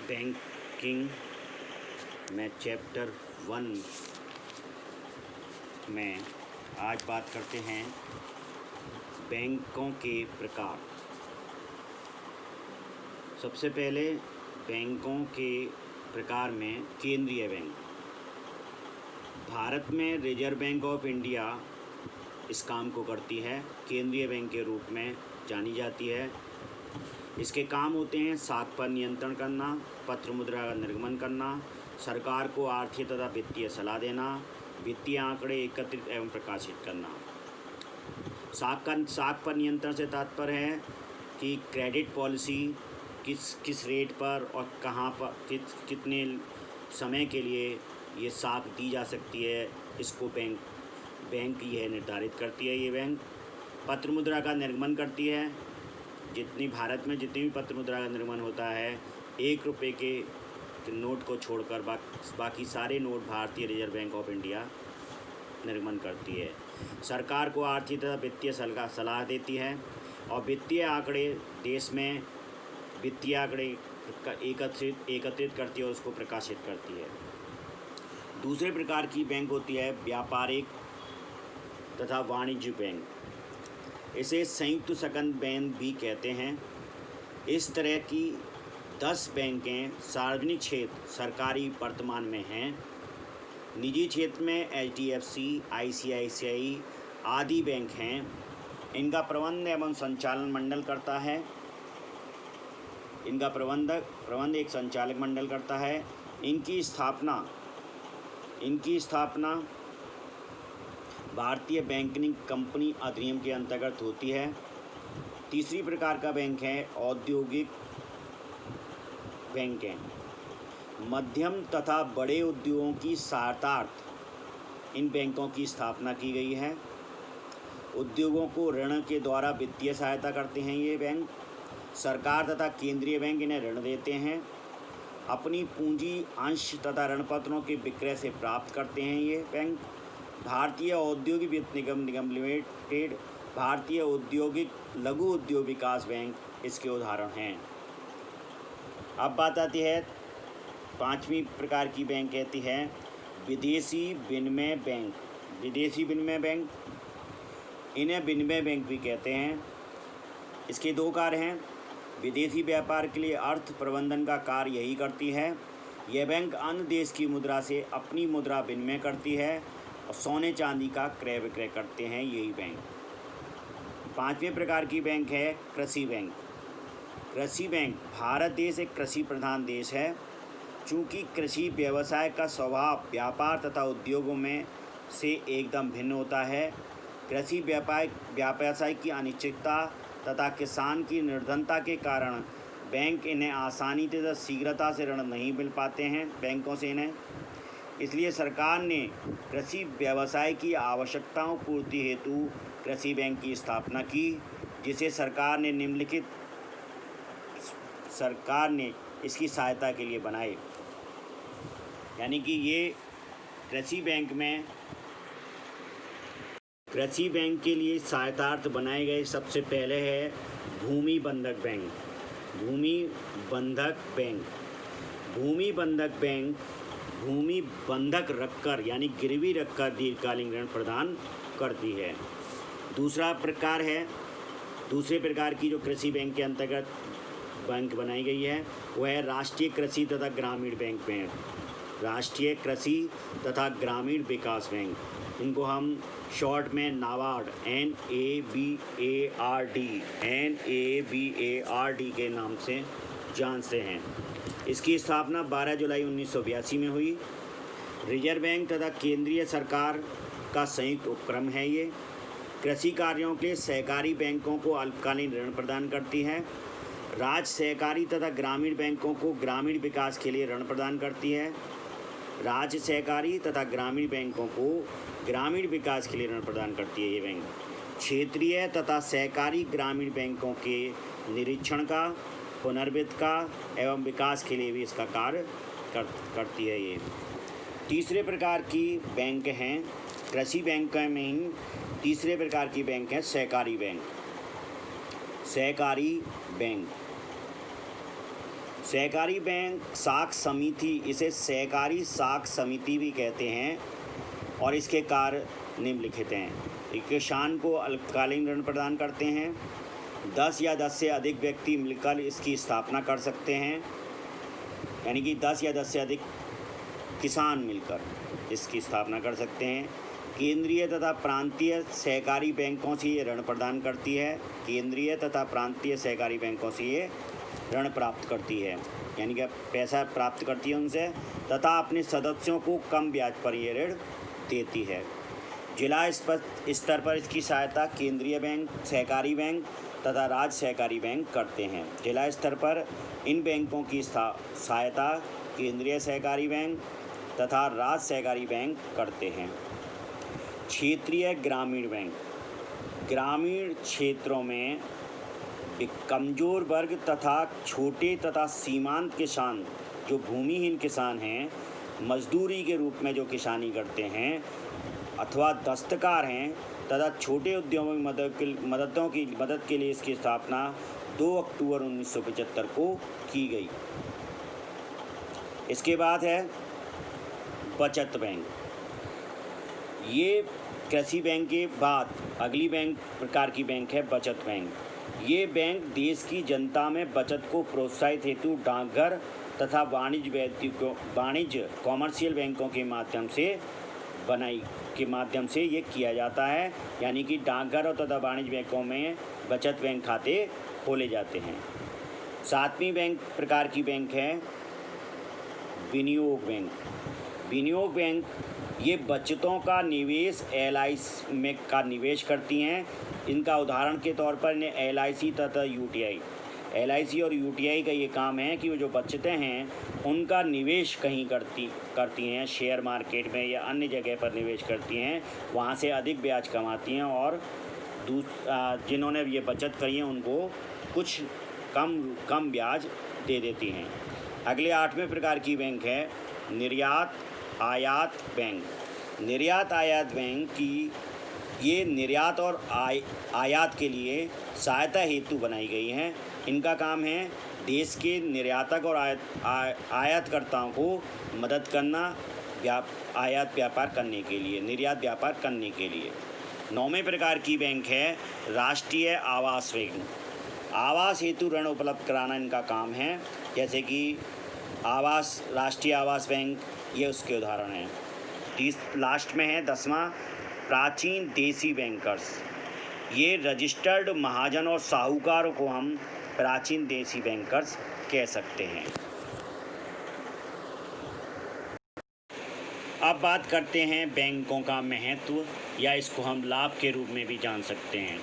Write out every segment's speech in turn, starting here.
Banking में chapter 1 में आज बात करते हैं बैंकों के प्रकार। सबसे पहले बैंकों के प्रकार में केंद्रीय बैंक। भारत में रिजर्व बैंक ऑफ इंडिया इस काम को करती है, केंद्रीय बैंक के रूप में जानी जाती है। इसके काम होते हैं साख पर नियंत्रण करना, पत्र मुद्रा का निर्गमन करना, सरकार को आर्थिक तथा वित्तीय सलाह देना, वित्तीय आंकड़े एकत्रित एवं प्रकाशित करना। साख पर नियंत्रण से तात्पर्य है कि क्रेडिट पॉलिसी किस रेट पर और कहाँ पर कितने समय के लिए ये साख दी जा सकती है, इसको बैंक यह निर्धारित करती है। ये बैंक पत्र मुद्रा का निर्गमन करती है। भारत में जितनी भी पत्र मुद्रा का निर्गमन होता है, 1 रुपये के नोट को छोड़कर बाकी सारे नोट भारतीय रिजर्व बैंक ऑफ इंडिया निर्गमन करती है। सरकार को आर्थिक तथा वित्तीय सलाह देती है और वित्तीय आंकड़े देश में वित्तीय आंकड़े एकत्रित करती है और उसको प्रकाशित करती है। दूसरे प्रकार की बैंक होती है व्यापारिक तथा वाणिज्य बैंक। इसे संयुक्त शकन बैंक भी कहते हैं। इस तरह की 10 बैंकें सार्वजनिक क्षेत्र सरकारी वर्तमान में हैं। निजी क्षेत्र में HDFC, ICICI आदि बैंक हैं। इनका प्रबंध एवं संचालन मंडल करता है। इनका प्रबंध एक संचालक मंडल करता है। इनकी स्थापना भारतीय बैंकिंग कंपनी अधिनियम के अंतर्गत होती है। तीसरी प्रकार का बैंक है औद्योगिक बैंक है। मध्यम तथा बड़े उद्योगों की सहायतार्थ इन बैंकों की स्थापना की गई है। उद्योगों को ऋण के द्वारा वित्तीय सहायता करते हैं ये बैंक। सरकार तथा केंद्रीय बैंक इन्हें ऋण देते हैं। अपनी पूंजी अंश तथा ऋण पत्रों के विक्रय से प्राप्त करते हैं ये बैंक। भारतीय औद्योगिक वित्त निगम लिमिटेड, भारतीय औद्योगिक लघु उद्योग विकास बैंक इसके उदाहरण हैं। अब बात आती है 5वीं प्रकार की बैंक कहती है विदेशी विनिमय बैंक। विदेशी विनिमय बैंक, इन्हें विनिमय बैंक भी कहते हैं। इसके 2 कार्य हैं। विदेशी व्यापार के लिए अर्थ प्रबंधन का कार्य यही करती है। यह बैंक अन्य देश की मुद्रा से अपनी मुद्रा विनिमय करती है और सोने चांदी का क्रय विक्रय करते हैं यही बैंक। 5वें प्रकार की बैंक है कृषि बैंक। कृषि बैंक, भारत देश एक कृषि प्रधान देश है। चूँकि कृषि व्यवसाय का स्वभाव व्यापार तथा उद्योगों में से एकदम भिन्न होता है, कृषि व्यवसाय की अनिश्चितता तथा किसान की निर्धनता के कारण बैंक इन्हें आसानी तथा शीघ्रता से ऋण नहीं मिल पाते हैं बैंकों से इन्हें। इसलिए सरकार ने कृषि व्यवसाय की आवश्यकताओं पूर्ति हेतु कृषि बैंक की स्थापना की, जिसे सरकार ने इसकी सहायता के लिए बनाए। यानी कि ये कृषि बैंक के लिए सहायतार्थ बनाए गए सबसे पहले है भूमि बंधक बैंक। भूमि बंधक रखकर यानी गिरवी रखकर दीर्घकालीन ऋण प्रदान करती है। दूसरे प्रकार की जो कृषि बैंक के अंतर्गत बैंक बनाई गई है वह है राष्ट्रीय कृषि तथा ग्रामीण बैंक। राष्ट्रीय कृषि तथा ग्रामीण विकास बैंक, इनको हम शॉर्ट में नाबार्ड NABARD के नाम से जानते हैं। इसकी स्थापना 12 जुलाई 1982 में हुई। रिजर्व बैंक तथा केंद्रीय सरकार का संयुक्त उपक्रम है ये। कृषि कार्यों के सहकारी बैंकों को अल्पकालीन ऋण प्रदान करती है। राज्य सहकारी तथा ग्रामीण बैंकों को ग्रामीण विकास के लिए ऋण प्रदान करती है। राज्य सहकारी तथा ग्रामीण बैंकों को ग्रामीण विकास के लिए ऋण प्रदान करती है ये बैंक। क्षेत्रीय तथा सहकारी ग्रामीण बैंकों के निरीक्षण का, पुनर्वित्त का एवं विकास के लिए भी इसका कार्य करती है ये। तीसरे प्रकार की बैंक हैं कृषि बैंक में ही तीसरे प्रकार की बैंक है सहकारी बैंक। सहकारी बैंक साख समिति, इसे सहकारी साख समिति भी कहते हैं और इसके कार्य निम्नलिखित हैं। किसान को अल्पकालीन ऋण प्रदान करते हैं। 10 या 10 से अधिक व्यक्ति मिलकर इसकी स्थापना कर सकते हैं, यानी कि 10 या 10 से अधिक किसान मिलकर इसकी स्थापना कर सकते हैं। केंद्रीय तथा प्रांतीय सहकारी बैंकों से ये ऋण प्रदान करती है। केंद्रीय तथा प्रांतीय सहकारी बैंकों से ये ऋण प्राप्त करती है, यानी कि पैसा प्राप्त करती है उनसे, तथा अपने सदस्यों को कम ब्याज पर ये ऋण देती है। जिला स्तर पर इसकी सहायता केंद्रीय बैंक, सहकारी बैंक तथा राज्य सहकारी बैंक करते हैं। जिला स्तर पर इन बैंकों की सहायता केंद्रीय सहकारी बैंक तथा राज्य सहकारी बैंक करते हैं। क्षेत्रीय ग्रामीण बैंक ग्रामीण क्षेत्रों में कमज़ोर वर्ग तथा छोटे तथा सीमांत किसान, जो भूमिहीन किसान हैं, मजदूरी के रूप में जो किसानी करते हैं अथवा दस्तकार हैं तथा छोटे उद्योगों की मदद के लिए इसकी स्थापना 2 अक्टूबर 1975 को की गई। इसके बाद है बचत बैंक। ये कृषि बैंक के बाद अगली बैंक प्रकार की बैंक है बचत बैंक। ये बैंक देश की जनता में बचत को प्रोत्साहित हेतु डाकघर तथा वाणिज्य कॉमर्शियल बैंकों के माध्यम से ये किया जाता है, यानी कि डाकघर और तथा वाणिज्य बैंकों में बचत बैंक खाते खोले जाते हैं। 7वीं बैंक प्रकार की बैंक है विनियोग बैंक। विनियोग बैंक ये बचतों का निवेश LIC में का निवेश करती हैं। इनका उदाहरण के तौर पर इन्हें LIC तथा UTI, LIC और UTI का ये काम है कि वो जो बचतें हैं उनका निवेश कहीं करती हैं, शेयर मार्केट में या अन्य जगह पर निवेश करती हैं, वहाँ से अधिक ब्याज कमाती हैं और जिन्होंने ये बचत करी है उनको कुछ कम ब्याज दे देती हैं। अगले 8वें प्रकार की बैंक है निर्यात आयात बैंक। निर्यात आयात बैंक की ये निर्यात और आयात के लिए सहायता हेतु बनाई गई हैं। इनका काम है देश के निर्यातक और आयातकर्ताओं को मदद करना, आयात व्यापार करने के लिए, निर्यात व्यापार करने के लिए। 9वें प्रकार की बैंक है राष्ट्रीय आवास बैंक। आवास हेतु ऋण उपलब्ध कराना इनका काम है, जैसे कि राष्ट्रीय आवास बैंक, ये उसके उदाहरण हैं। लास्ट में है 10वां प्राचीन देसी बैंकर्स। ये रजिस्टर्ड महाजन और साहूकारों को हम प्राचीन देसी बैंकर्स कह सकते हैं। अब बात करते हैं बैंकों का महत्व, या इसको हम लाभ के रूप में भी जान सकते हैं।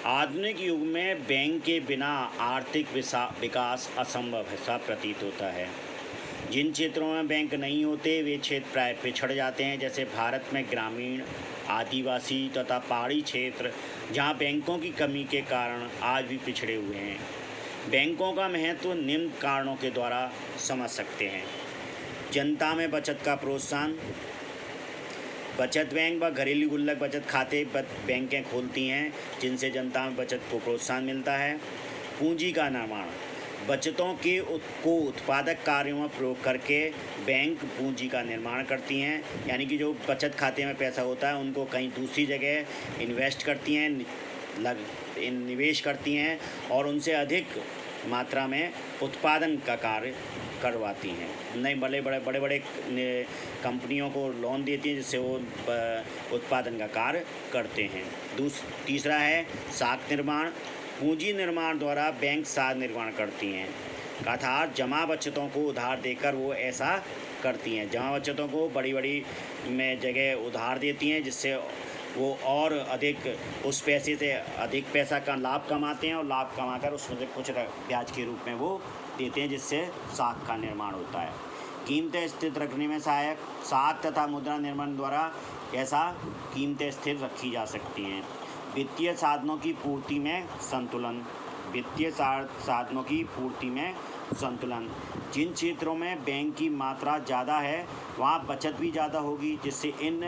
आधुनिक युग में बैंक के बिना आर्थिक विकास असंभव ऐसा प्रतीत होता है। जिन क्षेत्रों में बैंक नहीं होते वे क्षेत्र प्राय पिछड़ जाते हैं, जैसे भारत में ग्रामीण, आदिवासी तथा पहाड़ी क्षेत्र, जहां बैंकों की कमी के कारण आज भी पिछड़े हुए हैं। बैंकों का महत्व निम्न कारणों के द्वारा समझ सकते हैं। जनता में बचत का प्रोत्साहन। बचत बैंक व घरेलू गुल्लक बचत खाते बैंकें खोलती हैं, जिनसे जनता में बचत को प्रोत्साहन मिलता है। पूंजी का निर्माण। बचतों को उत्पादक कार्यों में प्रयोग करके बैंक पूंजी का निर्माण करती हैं, यानी कि जो बचत खाते में पैसा होता है उनको कहीं दूसरी जगह इन्वेस्ट करती हैं, निवेश करती हैं और उनसे अधिक मात्रा में उत्पादन का कार्य करवाती हैं। नए बड़े कंपनियों को लोन देती हैं, जिससे वो उत्पादन का कार्य करते हैं। तीसरा है साख निर्माण। पूंजी निर्माण द्वारा बैंक साख निर्माण करती हैं, अर्थात जमा बचतों को उधार देकर वो ऐसा करती हैं। जमा बचतों को बड़ी में जगह उधार देती हैं, जिससे वो और अधिक उस पैसे से अधिक पैसा का लाभ कमाते हैं और लाभ कमाकर उसमें से कुछ ब्याज के रूप में वो देते हैं, जिससे साख का निर्माण होता है। कीमतें स्थिर रखने में सहायक। साख तथा मुद्रा निर्माण द्वारा ऐसा कीमतें स्थिर रखी जा सकती हैं। वित्तीय साधनों की पूर्ति में संतुलन। वित्तीय साधनों की पूर्ति में संतुलन। जिन क्षेत्रों में बैंक की मात्रा ज़्यादा है वहाँ बचत भी ज़्यादा होगी, जिससे इन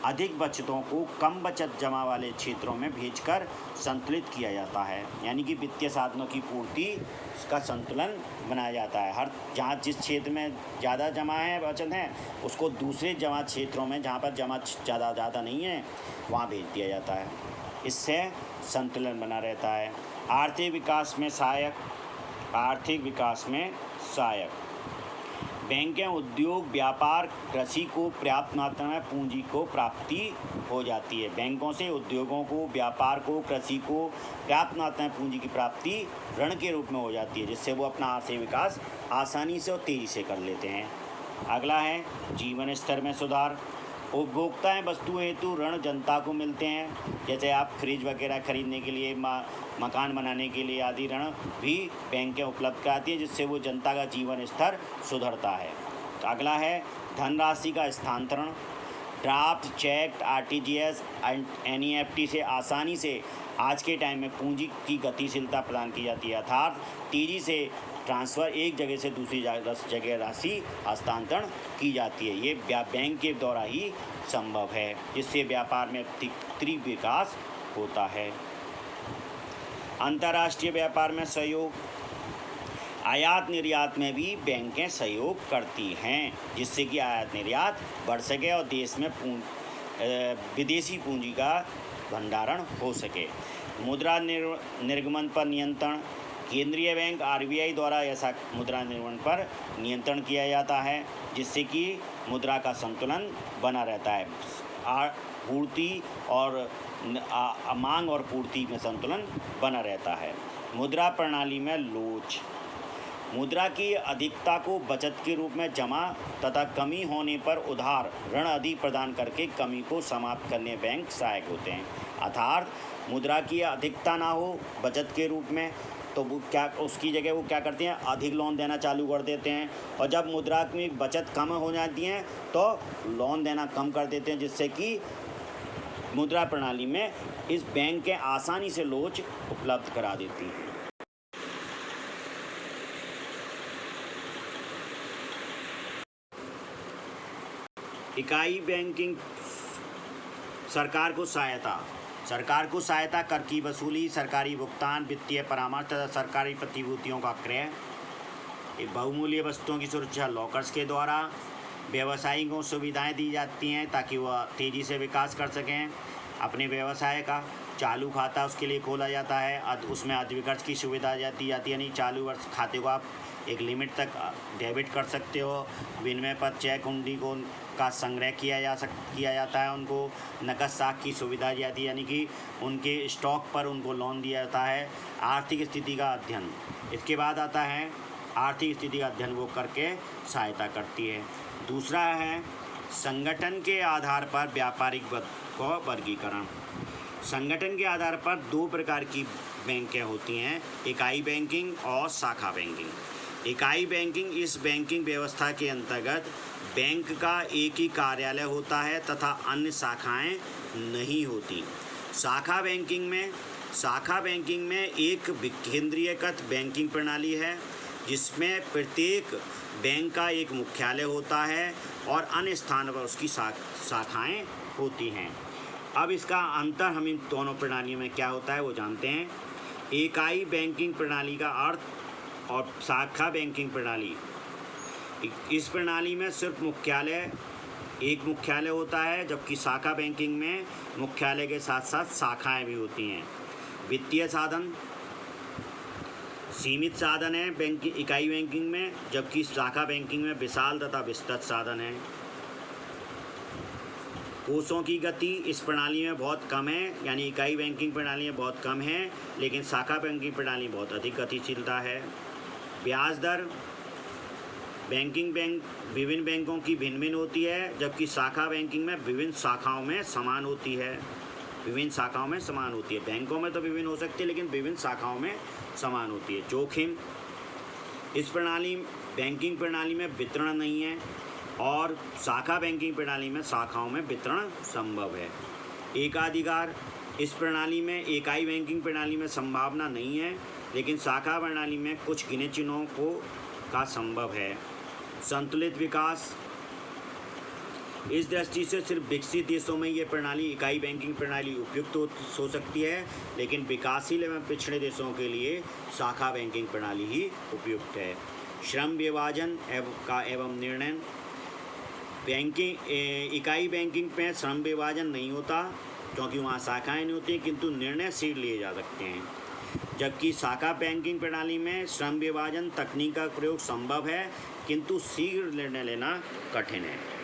अधिक बचतों को कम बचत जमा वाले क्षेत्रों में भेजकर संतुलित किया जाता है। यानी कि वित्तीय साधनों की पूर्ति का संतुलन बनाया जाता है। हर जहाँ जिस क्षेत्र में ज़्यादा जमा है बचत है उसको दूसरे जमा क्षेत्रों में जहाँ पर जमा ज़्यादा नहीं है वहाँ भेज दिया जाता है। इससे संतुलन बना रहता है। आर्थिक विकास में सहायक बैंकें उद्योग, व्यापार, कृषि को पर्याप्त मात्रा में पूंजी को प्राप्ति हो जाती है। बैंकों से उद्योगों को, व्यापार को, कृषि को पर्याप्त मात्रा में पूंजी की प्राप्ति ऋण के रूप में हो जाती है, जिससे वो अपना आर्थिक विकास आसानी से और तेज़ी से कर लेते हैं। अगला है जीवन स्तर में सुधार। उपभोक्ताएं वस्तु हेतु ऋण जनता को मिलते हैं। जैसे आप फ्रिज वगैरह खरीदने के लिए, मकान बनाने के लिए आदि ऋण भी बैंकें उपलब्ध कराती हैं, जिससे वो जनता का जीवन स्तर सुधरता है। तो अगला है धनराशि का स्थानांतरण। ड्राफ्ट, चेक, आरटीजीएस, एनईएफटी से आसानी से आज के टाइम में पूंजी की गतिशीलता प्रदान की जाती है, अर्थात तेजी से ट्रांसफ़र एक जगह से दूसरी जगह राशि हस्तांतरण की जाती है। ये बैंक के द्वारा ही संभव है, जिससे व्यापार में तीव्र विकास होता है। अंतर्राष्ट्रीय व्यापार में सहयोग। आयात निर्यात में भी बैंकें सहयोग करती हैं, जिससे कि आयात निर्यात बढ़ सके और देश में विदेशी पूंजी का भंडारण हो सके। मुद्रा निर्गमन पर नियंत्रण। केंद्रीय बैंक आरबीआई द्वारा ऐसा मुद्रा निर्गमन पर नियंत्रण किया जाता है, जिससे कि मुद्रा का संतुलन बना रहता है। पूर्ति और मांग और पूर्ति में संतुलन बना रहता है। मुद्रा प्रणाली में लोच। मुद्रा की अधिकता को बचत के रूप में जमा तथा कमी होने पर उधार ऋण आदि प्रदान करके कमी को समाप्त करने बैंक सहायक होते हैं। अर्थात मुद्रा की अधिकता ना हो बचत के रूप में, तो वो उसकी जगह वो क्या करते हैं, अधिक लोन देना चालू कर देते हैं, और जब मुद्रा की बचत कम हो जाती है तो लोन देना कम कर देते हैं, जिससे कि मुद्रा प्रणाली में इस बैंक के आसानी से लोच उपलब्ध करा देती हैं। इकाई बैंकिंग। सरकार को सहायता कर की वसूली, सरकारी भुगतान, वित्तीय परामर्श तथा सरकारी प्रतिभूतियों का क्रय, बहुमूल्य वस्तुओं की सुरक्षा लॉकर्स के द्वारा। व्यवसायियों को सुविधाएं दी जाती हैं ताकि वह तेज़ी से विकास कर सकें अपने व्यवसाय का। चालू खाता उसके लिए खोला जाता है, उसमें अधिविकर्ष की सुविधा दी जाती है। यानी चालू वर्ष खाते को आप एक लिमिट तक डेबिट कर सकते हो। विनिमय पर चेक हुंडी का संग्रह किया जाता है। उनको नकद साख की सुविधा दी जाती है, यानी कि उनके स्टॉक पर उनको लोन दिया जाता है। आर्थिक स्थिति का अध्ययन। इसके बाद आता है आर्थिक स्थिति का अध्ययन वो करके सहायता करती है। दूसरा है संगठन के आधार पर व्यापारिक वर्गीकरण। संगठन के आधार पर दो प्रकार की बैंकें होती हैं, इकाई बैंकिंग और शाखा बैंकिंग। इकाई बैंकिंग इस बैंकिंग व्यवस्था के अंतर्गत बैंक का एक ही कार्यालय होता है तथा अन्य शाखाएं नहीं होती। शाखा बैंकिंग में एक केंद्रीयकृत बैंकिंग प्रणाली है, जिसमें प्रत्येक बैंक का एक मुख्यालय होता है और अन्य स्थानों पर उसकी शाखाएं होती हैं। अब इसका अंतर हम इन दोनों प्रणालियों में क्या होता है वो जानते हैं। इकाई बैंकिंग प्रणाली का अर्थ और शाखा बैंकिंग प्रणाली। इस प्रणाली में सिर्फ एक मुख्यालय होता है, जबकि शाखा बैंकिंग में मुख्यालय के साथ साथ शाखाएं भी होती हैं। वित्तीय साधन सीमित साधन है इकाई बैंकिंग में, जबकि शाखा बैंकिंग में विशाल तथा विस्तृत साधन है। कोषों की गति इस प्रणाली में बहुत कम है, यानी इकाई बैंकिंग प्रणाली में बहुत कम है, लेकिन शाखा बैंकिंग प्रणाली में बहुत अधिक गतिशीलता है। ब्याज दर विभिन्न बैंकों की भिन्न होती है, जबकि शाखा बैंकिंग में विभिन्न शाखाओं में समान होती है। बैंकों में तो विभिन्न हो सकती है, लेकिन विभिन्न शाखाओं में समान होती है। जोखिम इस बैंकिंग प्रणाली में वितरण नहीं है और शाखा बैंकिंग प्रणाली में शाखाओं में वितरण संभव है। एकाधिकार इस प्रणाली में इकाई बैंकिंग प्रणाली में संभावना नहीं है, लेकिन शाखा प्रणाली में कुछ गिने चुनों का संभव है। संतुलित विकास इस दृष्टि से सिर्फ विकसित देशों में ये प्रणाली, इकाई बैंकिंग प्रणाली उपयुक्त हो सकती है, लेकिन विकासशील एवं पिछड़े देशों के लिए शाखा बैंकिंग प्रणाली ही उपयुक्त है। श्रम विभाजन एवं निर्णय। इकाई बैंकिंग में श्रम विभाजन नहीं होता क्योंकि वहाँ शाखाएं नहीं होती, किंतु निर्णय शीघ्र लिए जा सकते हैं। जबकि शाखा बैंकिंग प्रणाली में श्रम विभाजन तकनीक का प्रयोग संभव है, किंतु शीघ्र निर्णय लेना कठिन है।